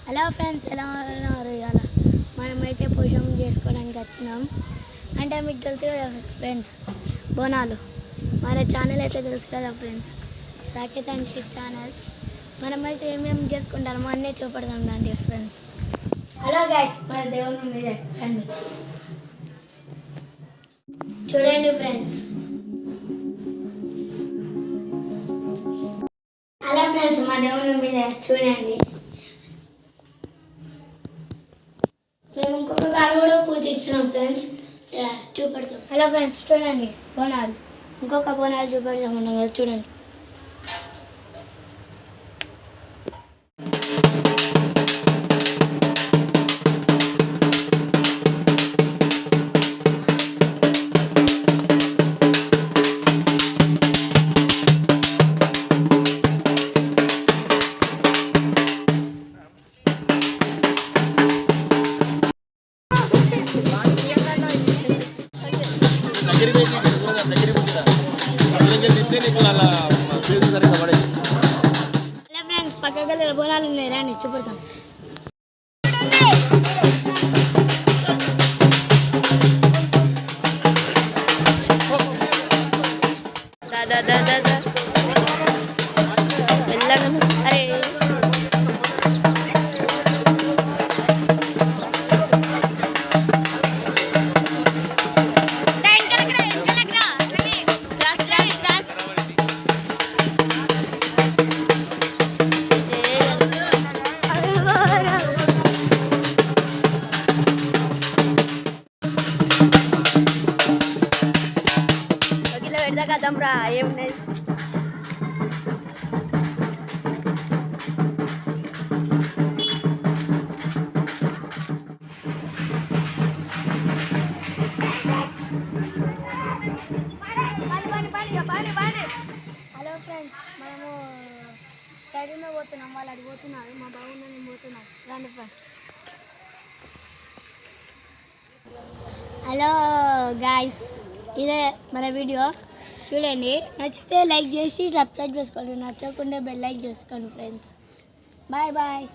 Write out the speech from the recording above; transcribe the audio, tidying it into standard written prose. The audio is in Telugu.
హలో ఫ్రెండ్స్, ఎలా ఉన్నారు? ఇవాళ మనమైతే పూజం చేసుకోవడానికి వచ్చినాం. అంటే మీకు తెలుసు కదా ఫ్రెండ్స్, బోనాలు మన ఛానల్ అయితే తెలుసు కదా friends, Saketh and shit channel. మనమైతే ఏమేమి చేసుకుంటామో అన్నీ చూపెడదాం రండి ఫ్రెండ్స్. హలో గైస్, మన దేవుని మీద రండి చూడండి ఫ్రెండ్స్. హలో ఫ్రెండ్స్, మా దేవుని మీద చూడండి. మేము ఇంకొక కాడ కూడా పూజించినాం ఫ్రెండ్స్, చూపెడతాం. హలో ఫ్రెండ్స్, చూడండి బోనాలు, ఇంకొక బోనాలు చూపెడతామన్నాం కదా, చూడండి. ఫ్రెండ్స్, పక్కన బోనాలు ఉన్నాయి, రండి చూపెడతాం. కదమ్రా ఏమున్నాయి. హలో ఫ్రెండ్స్, మనము సైడ్ మీద పోతున్నాం, వాళ్ళు అడిగిపోతున్నారు, మా బాబు నేను పోతున్నాం, రండి ఫ్రెండ్స్. హలో గాయస్, ఇదే మన వీడియో చూడండి. నచ్చితే లైక్ చేసి సబ్స్క్రైబ్ చేసుకోండి, నచ్చకుండా బెల్ లైక్ చేసుకోండి ఫ్రెండ్స్. Bye bye.